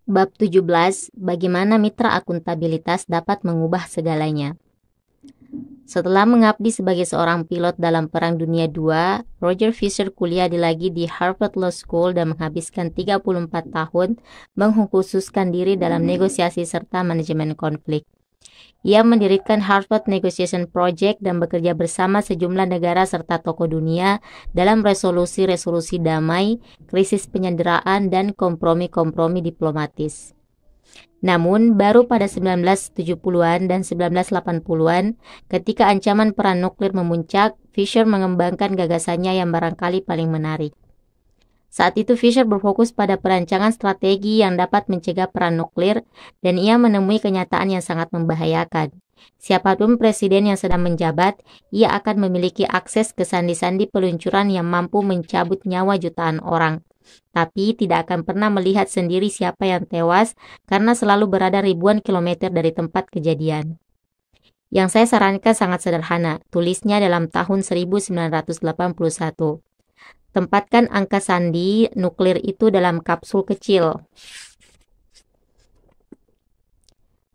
Bab 17, bagaimana mitra akuntabilitas dapat mengubah segalanya. Setelah mengabdi sebagai seorang pilot dalam Perang Dunia II, Roger Fisher kuliah lagi di Harvard Law School dan menghabiskan 34 tahun mengkhususkan diri dalam negosiasi serta manajemen konflik. Ia mendirikan Harvard Negotiation Project dan bekerja bersama sejumlah negara serta tokoh dunia dalam resolusi-resolusi damai, krisis penyanderaan, dan kompromi-kompromi diplomatis. Namun, baru pada 1970-an dan 1980-an, ketika ancaman perang nuklir memuncak, Fisher mengembangkan gagasannya yang barangkali paling menarik. Saat itu Fisher berfokus pada perancangan strategi yang dapat mencegah perang nuklir dan ia menemui kenyataan yang sangat membahayakan. Siapapun presiden yang sedang menjabat, ia akan memiliki akses ke sandi-sandi peluncuran yang mampu mencabut nyawa jutaan orang. Tapi tidak akan pernah melihat sendiri siapa yang tewas karena selalu berada ribuan kilometer dari tempat kejadian. Yang saya sarankan sangat sederhana, tulisnya dalam tahun 1981. Tempatkan angka sandi nuklir itu dalam kapsul kecil.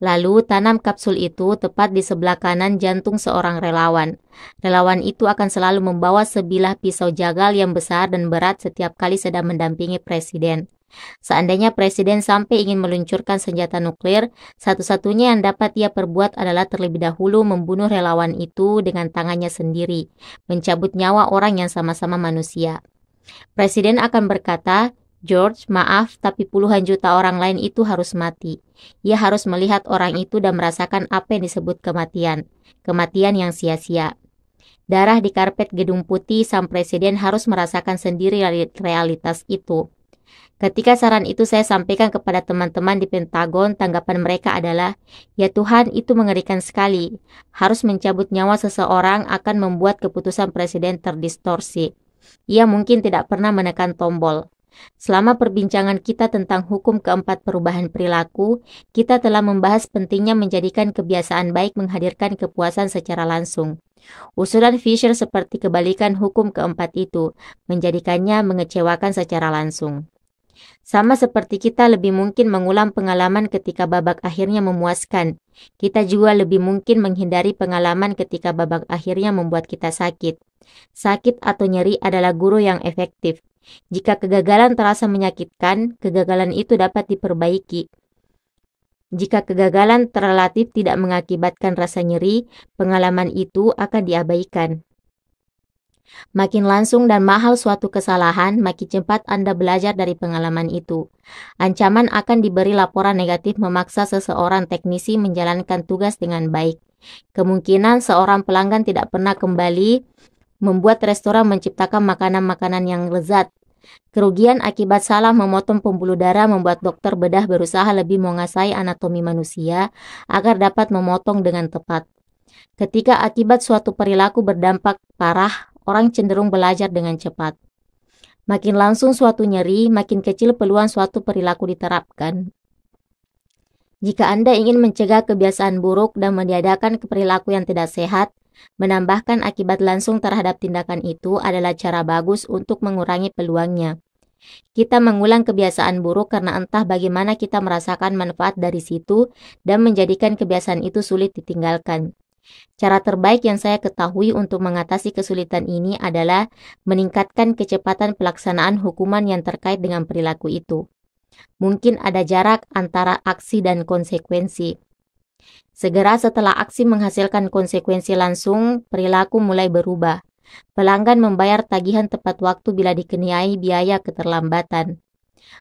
Lalu tanam kapsul itu tepat di sebelah kanan jantung seorang relawan. Relawan itu akan selalu membawa sebilah pisau jagal yang besar dan berat setiap kali sedang mendampingi presiden. Seandainya presiden sampai ingin meluncurkan senjata nuklir, satu-satunya yang dapat ia perbuat adalah terlebih dahulu membunuh relawan itu dengan tangannya sendiri, mencabut nyawa orang yang sama-sama manusia. Presiden akan berkata, "George, maaf, tapi puluhan juta orang lain itu harus mati." Ia harus melihat orang itu dan merasakan apa yang disebut kematian. Kematian yang sia-sia. Darah di karpet Gedung Putih, sang presiden harus merasakan sendiri realitas itu. Ketika saran itu saya sampaikan kepada teman-teman di Pentagon, tanggapan mereka adalah, "Ya Tuhan, itu mengerikan sekali. Harus mencabut nyawa seseorang akan membuat keputusan presiden terdistorsi." Ia mungkin tidak pernah menekan tombol. Selama perbincangan kita tentang hukum keempat perubahan perilaku, kita telah membahas pentingnya menjadikan kebiasaan baik menghadirkan kepuasan secara langsung. Usulan Fisher seperti kebalikan hukum keempat itu, menjadikannya mengecewakan secara langsung. Sama seperti kita lebih mungkin mengulang pengalaman ketika babak akhirnya memuaskan, kita juga lebih mungkin menghindari pengalaman ketika babak akhirnya membuat kita sakit. Sakit atau nyeri adalah guru yang efektif. Jika kegagalan terasa menyakitkan, kegagalan itu dapat diperbaiki. Jika kegagalan relatif tidak mengakibatkan rasa nyeri, pengalaman itu akan diabaikan. Makin langsung dan mahal suatu kesalahan, makin cepat Anda belajar dari pengalaman itu. Ancaman akan diberi laporan negatif memaksa seseorang teknisi menjalankan tugas dengan baik. Kemungkinan seorang pelanggan tidak pernah kembali membuat restoran menciptakan makanan-makanan yang lezat. Kerugian akibat salah memotong pembuluh darah membuat dokter bedah berusaha lebih menguasai anatomi manusia agar dapat memotong dengan tepat. Ketika akibat suatu perilaku berdampak parah, orang cenderung belajar dengan cepat. Makin langsung suatu nyeri, makin kecil peluang suatu perilaku diterapkan. Jika Anda ingin mencegah kebiasaan buruk dan meniadakan perilaku yang tidak sehat, menambahkan akibat langsung terhadap tindakan itu adalah cara bagus untuk mengurangi peluangnya. Kita mengulang kebiasaan buruk karena entah bagaimana kita merasakan manfaat dari situ dan menjadikan kebiasaan itu sulit ditinggalkan. Cara terbaik yang saya ketahui untuk mengatasi kesulitan ini adalah meningkatkan kecepatan pelaksanaan hukuman yang terkait dengan perilaku itu. Mungkin ada jarak antara aksi dan konsekuensi. Segera setelah aksi menghasilkan konsekuensi langsung, perilaku mulai berubah. Pelanggan membayar tagihan tepat waktu bila dikenai biaya keterlambatan.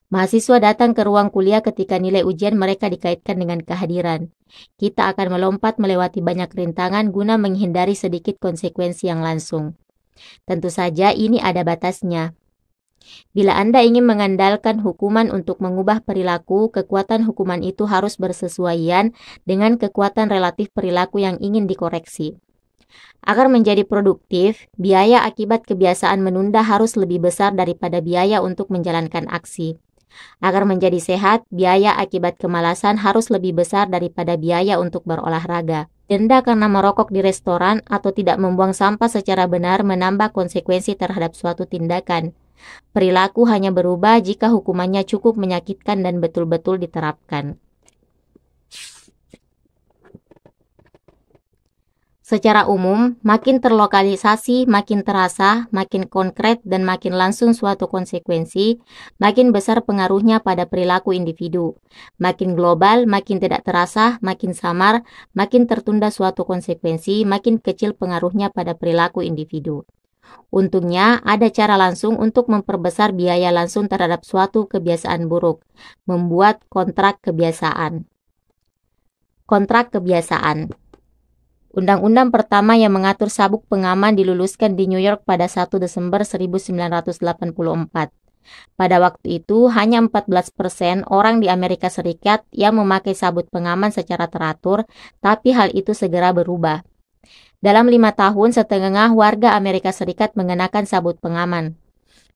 Mahasiswa datang ke ruang kuliah ketika nilai ujian mereka dikaitkan dengan kehadiran. Kita akan melompat melewati banyak rintangan guna menghindari sedikit konsekuensi yang langsung. Tentu saja ini ada batasnya. Bila Anda ingin mengandalkan hukuman untuk mengubah perilaku, kekuatan hukuman itu harus bersesuaian dengan kekuatan relatif perilaku yang ingin dikoreksi. Agar menjadi produktif, biaya akibat kebiasaan menunda harus lebih besar daripada biaya untuk menjalankan aksi. Agar menjadi sehat, biaya akibat kemalasan harus lebih besar daripada biaya untuk berolahraga. Denda karena merokok di restoran atau tidak membuang sampah secara benar menambah konsekuensi terhadap suatu tindakan. Perilaku hanya berubah jika hukumannya cukup menyakitkan dan betul-betul diterapkan. Secara umum, makin terlokalisasi, makin terasa, makin konkret, dan makin langsung suatu konsekuensi, makin besar pengaruhnya pada perilaku individu. Makin global, makin tidak terasa, makin samar, makin tertunda suatu konsekuensi, makin kecil pengaruhnya pada perilaku individu. Untungnya, ada cara langsung untuk memperbesar biaya langsung terhadap suatu kebiasaan buruk, membuat kontrak kebiasaan. Kontrak kebiasaan. Undang-undang pertama yang mengatur sabuk pengaman diluluskan di New York pada 1 Desember 1984. Pada waktu itu, hanya 14% orang di Amerika Serikat yang memakai sabuk pengaman secara teratur, tapi hal itu segera berubah. Dalam 5 tahun, setengah warga Amerika Serikat mengenakan sabuk pengaman.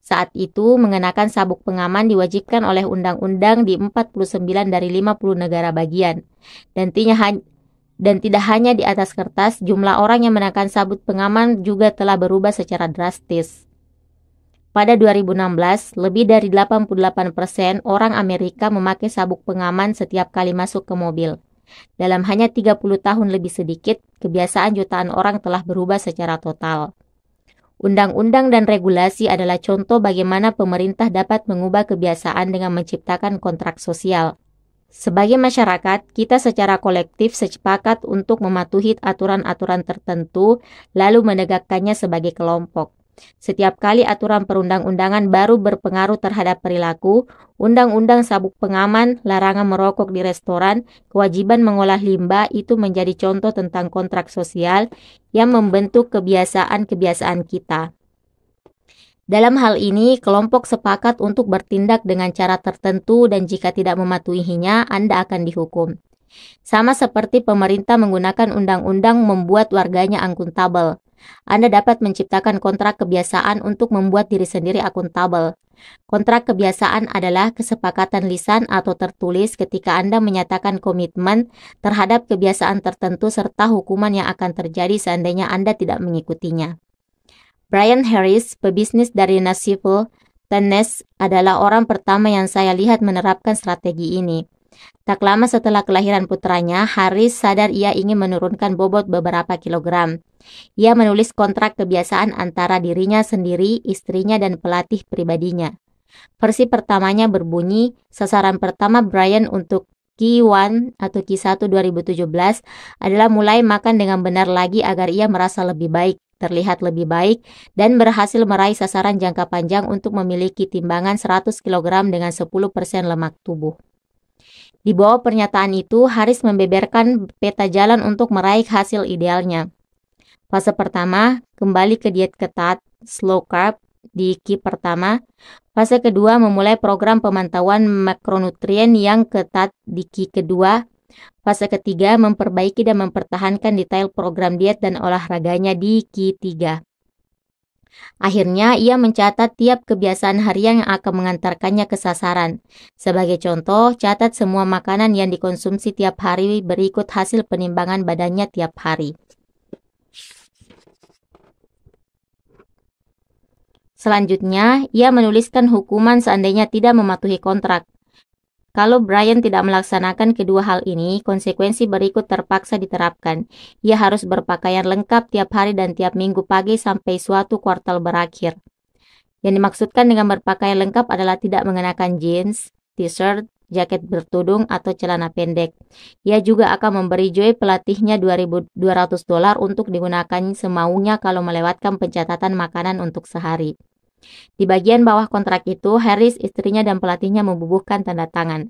Saat itu, mengenakan sabuk pengaman diwajibkan oleh undang-undang di 49 dari 50 negara bagian, dan tidak hanya di atas kertas, jumlah orang yang mengenakan sabuk pengaman juga telah berubah secara drastis. Pada 2016, lebih dari 88% orang Amerika memakai sabuk pengaman setiap kali masuk ke mobil. Dalam hanya 30 tahun lebih sedikit, kebiasaan jutaan orang telah berubah secara total. Undang-undang dan regulasi adalah contoh bagaimana pemerintah dapat mengubah kebiasaan dengan menciptakan kontrak sosial. Sebagai masyarakat, kita secara kolektif sepakat untuk mematuhi aturan-aturan tertentu, lalu menegakkannya sebagai kelompok. Setiap kali aturan perundang-undangan baru berpengaruh terhadap perilaku, undang-undang sabuk pengaman, larangan merokok di restoran, kewajiban mengolah limbah itu menjadi contoh tentang kontrak sosial yang membentuk kebiasaan-kebiasaan kita. Dalam hal ini, kelompok sepakat untuk bertindak dengan cara tertentu dan jika tidak mematuhinya, Anda akan dihukum. Sama seperti pemerintah menggunakan undang-undang membuat warganya akuntabel. Anda dapat menciptakan kontrak kebiasaan untuk membuat diri sendiri akuntabel. Kontrak kebiasaan adalah kesepakatan lisan atau tertulis ketika Anda menyatakan komitmen terhadap kebiasaan tertentu serta hukuman yang akan terjadi seandainya Anda tidak mengikutinya. Brian Harris, pebisnis dari Nashville, Tennessee, adalah orang pertama yang saya lihat menerapkan strategi ini. Tak lama setelah kelahiran putranya, Harris sadar ia ingin menurunkan bobot beberapa kilogram. Ia menulis kontrak kebiasaan antara dirinya sendiri, istrinya, dan pelatih pribadinya. Versi pertamanya berbunyi, sasaran pertama Brian untuk Q1 atau Q1 2017 adalah mulai makan dengan benar lagi agar ia merasa lebih baik, terlihat lebih baik, dan berhasil meraih sasaran jangka panjang untuk memiliki timbangan 100 kg dengan 10% lemak tubuh. Di bawah pernyataan itu, Harris membeberkan peta jalan untuk meraih hasil idealnya. Fase pertama, kembali ke diet ketat, slow carb, di Q pertama. Fase kedua, memulai program pemantauan makronutrien yang ketat di Q kedua. Fase ketiga, memperbaiki dan mempertahankan detail program diet dan olahraganya di Q3. Akhirnya, ia mencatat tiap kebiasaan harian yang akan mengantarkannya ke sasaran. Sebagai contoh, catat semua makanan yang dikonsumsi tiap hari berikut hasil penimbangan badannya tiap hari. Selanjutnya, ia menuliskan hukuman seandainya tidak mematuhi kontrak. Kalau Brian tidak melaksanakan kedua hal ini, konsekuensi berikut terpaksa diterapkan. Ia harus berpakaian lengkap tiap hari dan tiap minggu pagi sampai suatu kuartal berakhir. Yang dimaksudkan dengan berpakaian lengkap adalah tidak mengenakan jeans, t-shirt, jaket bertudung, atau celana pendek. Ia juga akan memberi Joy pelatihnya $2,200 untuk digunakan semaunya kalau melewatkan pencatatan makanan untuk sehari. Di bagian bawah kontrak itu, Harris, istrinya, dan pelatihnya membubuhkan tanda tangan.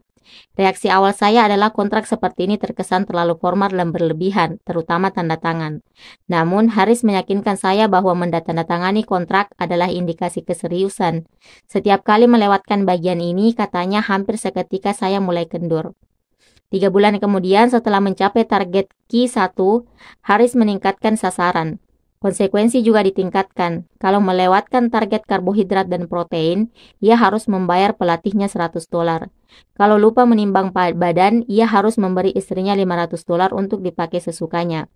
Reaksi awal saya adalah kontrak seperti ini terkesan terlalu formal dan berlebihan, terutama tanda tangan. Namun, Harris meyakinkan saya bahwa menandatangani kontrak adalah indikasi keseriusan. Setiap kali melewatkan bagian ini, katanya hampir seketika saya mulai kendur. 3 bulan kemudian, setelah mencapai target Q1, Harris meningkatkan sasaran. Konsekuensi juga ditingkatkan. Kalau melewatkan target karbohidrat dan protein, ia harus membayar pelatihnya $100. Kalau lupa menimbang badan, ia harus memberi istrinya $500 untuk dipakai sesukanya.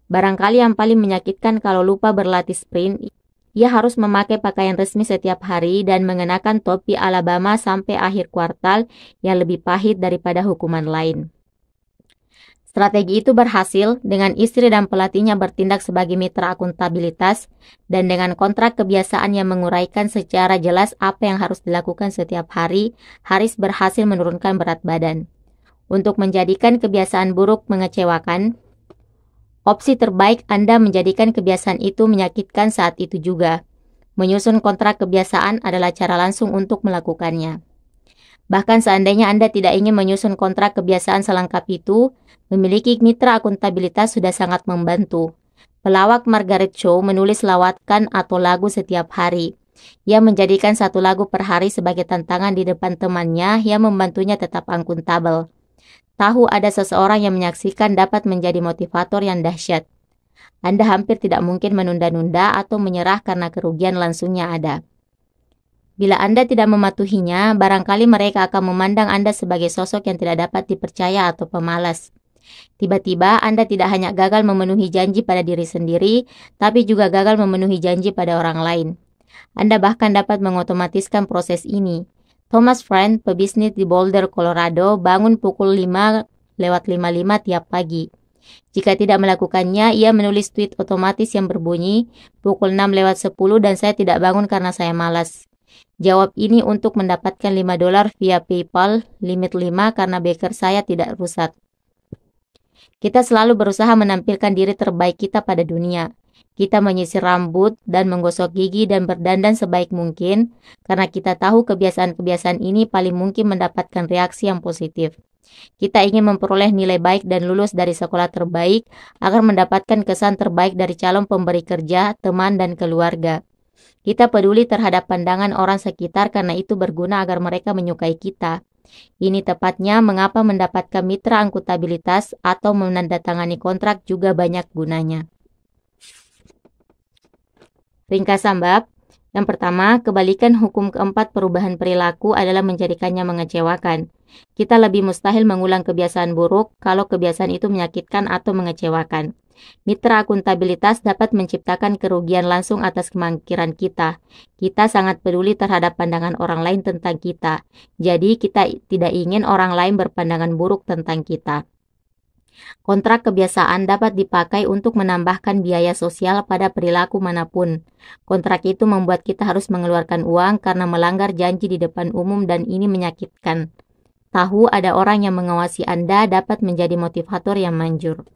Barangkali yang paling menyakitkan kalau lupa berlatih sprint, Ia harus memakai pakaian resmi setiap hari dan mengenakan topi Alabama sampai akhir kuartal yang lebih pahit daripada hukuman lain. Strategi itu berhasil dengan istri dan pelatihnya bertindak sebagai mitra akuntabilitas dan dengan kontrak kebiasaan yang menguraikan secara jelas apa yang harus dilakukan setiap hari, Haris berhasil menurunkan berat badan. Untuk menjadikan kebiasaan buruk mengecewakan, opsi terbaik Anda menjadikan kebiasaan itu menyakitkan saat itu juga. Menyusun kontrak kebiasaan adalah cara langsung untuk melakukannya. Bahkan seandainya Anda tidak ingin menyusun kontrak kebiasaan selengkap itu, memiliki mitra akuntabilitas sudah sangat membantu. Pelawak Margaret Cho menulis lawatan atau lagu setiap hari. Ia menjadikan satu lagu per hari sebagai tantangan di depan temannya yang membantunya tetap akuntabel. Tahu ada seseorang yang menyaksikan dapat menjadi motivator yang dahsyat. Anda hampir tidak mungkin menunda-nunda atau menyerah karena kerugian langsungnya ada. Bila Anda tidak mematuhinya, barangkali mereka akan memandang Anda sebagai sosok yang tidak dapat dipercaya atau pemalas. Tiba-tiba Anda tidak hanya gagal memenuhi janji pada diri sendiri, tapi juga gagal memenuhi janji pada orang lain. Anda bahkan dapat mengotomatiskan proses ini. Thomas Friend, pebisnis di Boulder, Colorado, bangun pukul 5:55 tiap pagi. Jika tidak melakukannya, ia menulis tweet otomatis yang berbunyi, pukul 6:10 dan saya tidak bangun karena saya malas. Jawab ini untuk mendapatkan $5 via PayPal, limit 5 karena beker saya tidak rusak. Kita selalu berusaha menampilkan diri terbaik kita pada dunia. Kita menyisir rambut dan menggosok gigi dan berdandan sebaik mungkin karena kita tahu kebiasaan-kebiasaan ini paling mungkin mendapatkan reaksi yang positif. Kita ingin memperoleh nilai baik dan lulus dari sekolah terbaik agar mendapatkan kesan terbaik dari calon pemberi kerja, teman, dan keluarga. Kita peduli terhadap pandangan orang sekitar karena itu berguna agar mereka menyukai kita. Ini tepatnya mengapa mendapatkan mitra akuntabilitas atau menandatangani kontrak juga banyak gunanya. Ringkasan bab. Yang pertama, kebalikan hukum keempat perubahan perilaku adalah menjadikannya mengecewakan. Kita lebih mustahil mengulang kebiasaan buruk kalau kebiasaan itu menyakitkan atau mengecewakan. Mitra akuntabilitas dapat menciptakan kerugian langsung atas kemangkiran kita. Kita sangat peduli terhadap pandangan orang lain tentang kita. Jadi kita tidak ingin orang lain berpandangan buruk tentang kita. Kontrak kebiasaan dapat dipakai untuk menambahkan biaya sosial pada perilaku manapun. Kontrak itu membuat kita harus mengeluarkan uang karena melanggar janji di depan umum dan ini menyakitkan. Tahu ada orang yang mengawasi Anda dapat menjadi motivator yang manjur.